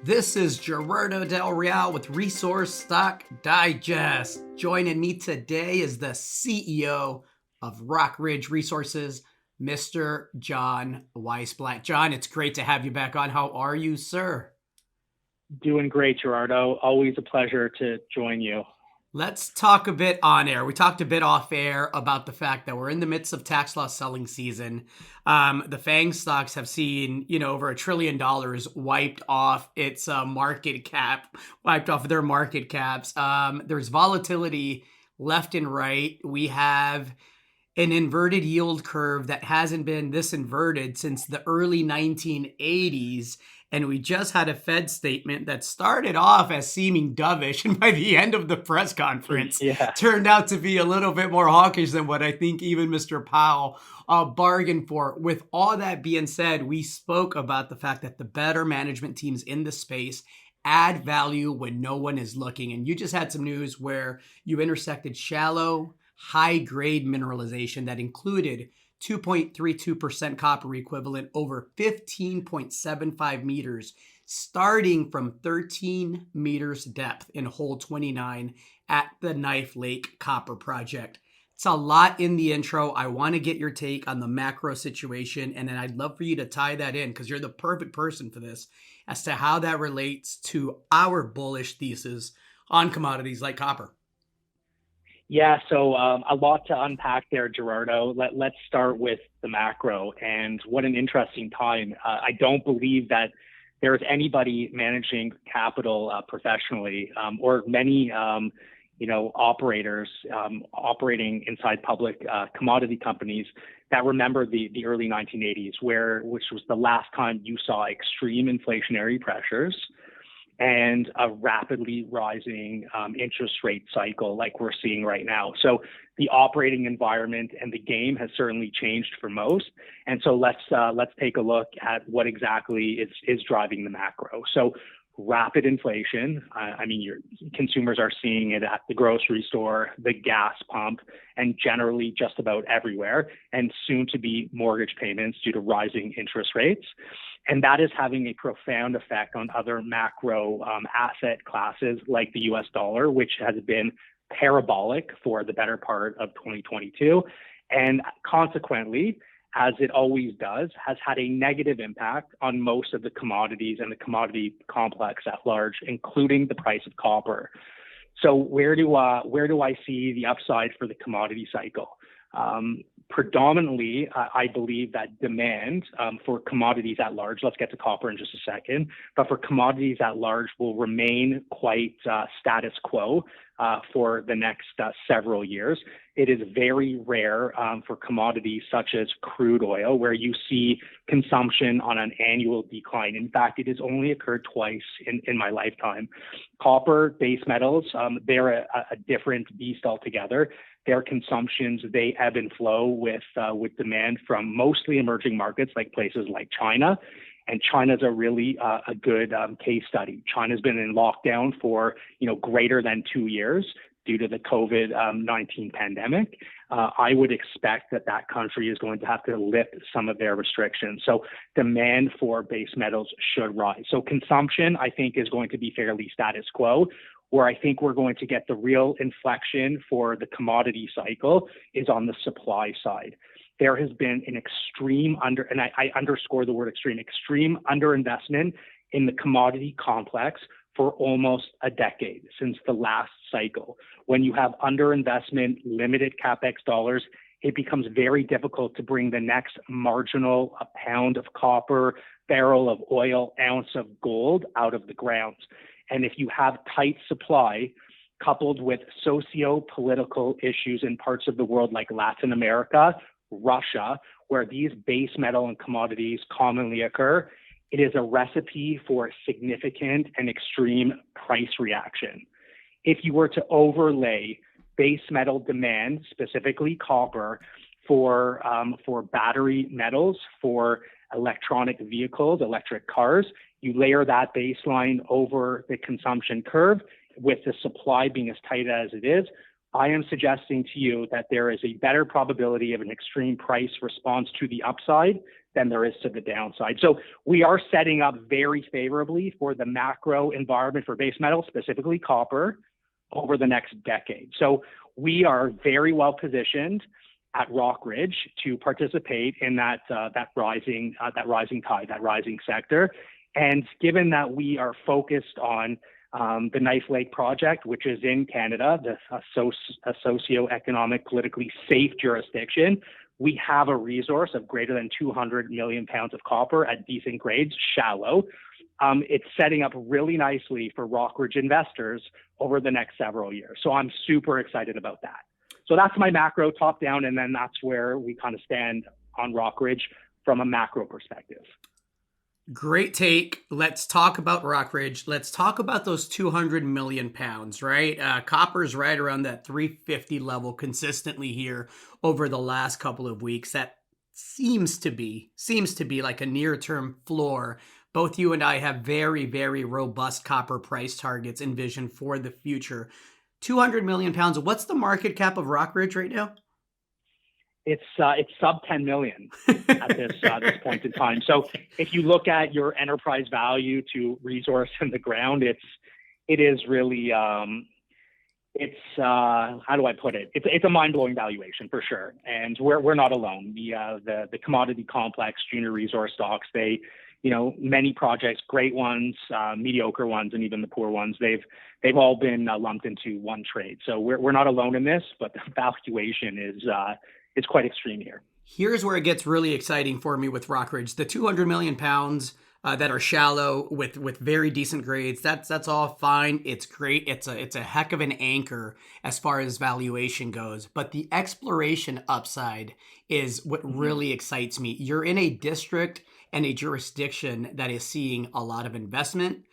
This is Gerardo Del Real with Resource Stock Digest. Joining me today is the CEO of Rockridge Resources, Mr. John Wiesblatt. John, it's great to have you back on. How are you, sir? Doing great, Gerardo. Always a pleasure to join you. Let's talk a bit on air. We talked a bit off air about the fact that we're in the midst of tax loss selling season. The FANG stocks have seen, over $1 trillion wiped off its market cap, wiped off their market caps. There's volatility left and right. We have an inverted yield curve that hasn't been this inverted since the early 1980s. And we just had a Fed statement that started off as seeming dovish, and by the end of the press conference, Yeah. turned out to be a little bit more hawkish than what I think even Mr. Powell bargained for. With all that being said, we spoke about the fact that the better management teams in the space add value when no one is looking. And you just had some news where you intersected shallow, high-grade mineralization that included 2.32% copper equivalent over 15.75 meters, starting from 13 meters depth in hole 29 at the Knife Lake Copper Project. It's a lot in the intro. I want to get your take on the macro situation, and then I'd love for you to tie that in because you're the perfect person for this as to how that relates to our bullish thesis on commodities like copper. Yeah, so a lot to unpack there, Gerardo. Let's start with the macro, and what an interesting time. I don't believe that there's anybody managing capital professionally, or many operators operating inside public commodity companies that remember the early 1980s, which was the last time you saw extreme inflationary pressures and a rapidly rising interest rate cycle like we're seeing right now. So the operating environment and the game has certainly changed for most. And so let's take a look at what exactly is driving the macro. So rapid inflation. Your consumers are seeing it at the grocery store, the gas pump, and generally just about everywhere, and soon to be mortgage payments due to rising interest rates. And that is having a profound effect on other macro asset classes like the US dollar, which has been parabolic for the better part of 2022. And consequently, as it always does, has had a negative impact on most of the commodities and the commodity complex at large, including the price of copper. So where do I see the upside for the commodity cycle? Predominantly, I believe that demand for commodities at large, let's get to copper in just a second, but for commodities at large will remain quite status quo for the next several years. It is very rare for commodities such as crude oil, where you see consumption on an annual decline. In fact, it has only occurred twice in my lifetime. Copper, base metals, they're a different beast altogether. Their consumptions, they ebb and flow with demand from mostly emerging markets like places like China. And China's a really a good case study. China's been in lockdown for greater than 2 years due to the COVID-19 pandemic. I would expect that country is going to have to lift some of their restrictions. So demand for base metals should rise. So consumption, I think, is going to be fairly status quo. Where I think we're going to get the real inflection for the commodity cycle is on the supply side. There has been an extreme and I underscore the word extreme underinvestment in the commodity complex for almost a decade since the last cycle. When you have underinvestment, limited capex dollars, it becomes very difficult to bring the next marginal pound of copper, barrel of oil, ounce of gold out of the ground. And if you have tight supply, coupled with socio-political issues in parts of the world like Latin America, Russia, where these base metal and commodities commonly occur, it is a recipe for significant and extreme price reaction. If you were to overlay base metal demand, specifically copper, for battery metals, for electronic vehicles, electric cars, you layer that baseline over the consumption curve with the supply being as tight as it is, I am suggesting to you that there is a better probability of an extreme price response to the upside than there is to the downside. So we are setting up very favorably for the macro environment for base metals, specifically copper, over the next decade. So we are very well positioned at Rockridge to participate in that rising tide, that rising sector. And given that we are focused on the Knife Lake project, which is in Canada, a socioeconomic, politically safe jurisdiction, we have a resource of greater than 200 million pounds of copper at decent grades, shallow. It's setting up really nicely for Rockridge investors over the next several years. So I'm super excited about that. So that's my macro top down, and then that's where we kind of stand on Rockridge from a macro perspective. Great take. Let's talk about Rockridge. Let's talk about those 200 million pounds, right? Copper's right around that 350 level consistently here over the last couple of weeks. That seems to be like a near-term floor. Both you and I have very, very robust copper price targets envisioned for the future. 200 million pounds. What's the market cap of Rockridge right now? It's sub 10 million at this point in time. So if you look at your enterprise value to resource in the ground, it is really how do I put it? It's a mind-blowing valuation for sure, and we're not alone. The commodity complex junior resource stocks, they, many projects, great ones, mediocre ones, and even the poor ones, they've all been lumped into one trade. So we're not alone in this, but the valuation is it's quite extreme here. Here's where it gets really exciting for me with Rockridge. The 200 million pounds that are shallow with very decent grades, that's all fine. It's great. It's a heck of an anchor as far as valuation goes. But the exploration upside is what really excites me. You're in a district and a jurisdiction that is seeing a lot of investment.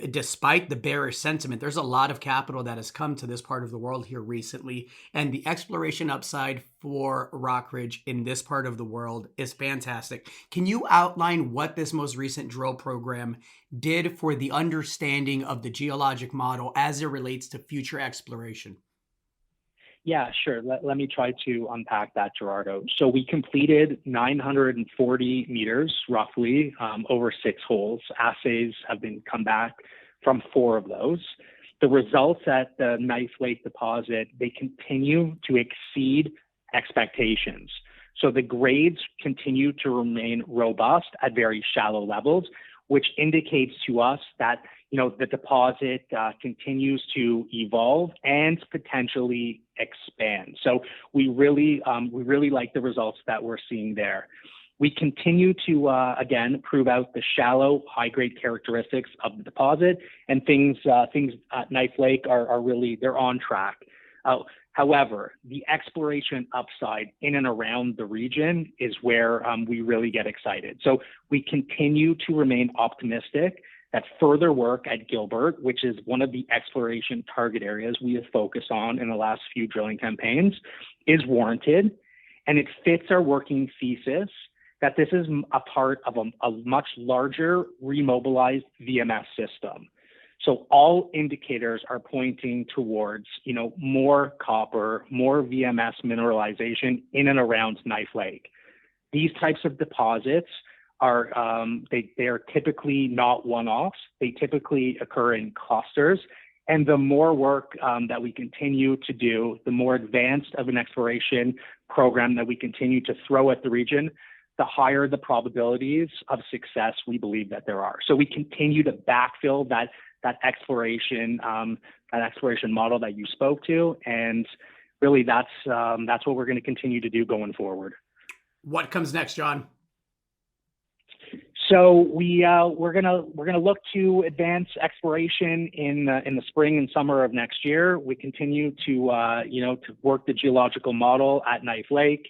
Despite the bearish sentiment, there's a lot of capital that has come to this part of the world here recently, and the exploration upside for Rockridge in this part of the world is fantastic. Can you outline what this most recent drill program did for the understanding of the geologic model as it relates to future exploration? Yeah, sure. Let me try to unpack that, Gerardo. So we completed 940 meters, roughly, over 6 holes. Assays have been come back from 4 of those. The results at the Knife Lake deposit, they continue to exceed expectations. So the grades continue to remain robust at very shallow levels, which indicates to us that the deposit continues to evolve and potentially expand. So we really like the results that we're seeing there. We continue to again prove out the shallow, high-grade characteristics of the deposit, and things at Knife Lake are really, they're on track. However, the exploration upside in and around the region is where we really get excited. So we continue to remain optimistic that further work at Gilbert, which is one of the exploration target areas we have focused on in the last few drilling campaigns, is warranted, and it fits our working thesis that this is a part of a much larger remobilized VMS system. So all indicators are pointing towards, more copper, more VMS mineralization in and around Knife Lake. These types of deposits are they are typically not one-offs. They typically occur in clusters, and the more work that we continue to do, the more advanced of an exploration program that we continue to throw at the region, the higher the probabilities of success we believe that there are. So we continue to backfill that exploration model that you spoke to, and really that's what we're going to continue to do going forward. What comes next, John? So we're gonna look to advance exploration in the spring and summer of next year. We continue to work the geological model at Knife Lake.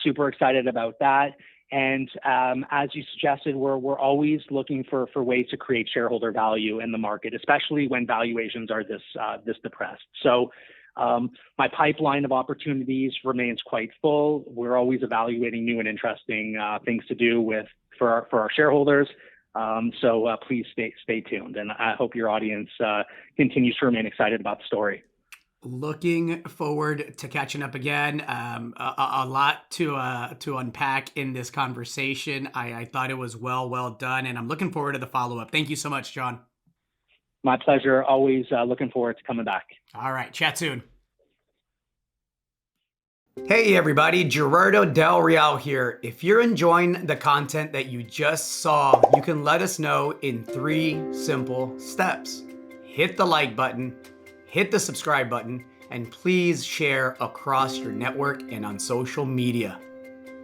Super excited about that. And as you suggested, we're always looking for ways to create shareholder value in the market, especially when valuations are this depressed. So my pipeline of opportunities remains quite full. We're always evaluating new and interesting things to do for our shareholders. So please stay tuned, and I hope your audience continues to remain excited about the story. Looking forward to catching up again. A lot to unpack in this conversation. I thought it was well done, and I'm looking forward to the follow up. Thank you so much, John. My pleasure. Always looking forward to coming back. All right, chat soon. Hey everybody, Gerardo Del Real here. If you're enjoying the content that you just saw, you can let us know in 3 simple steps. Hit the like button, hit the subscribe button, and please share across your network and on social media.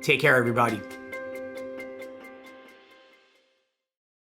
Take care, everybody.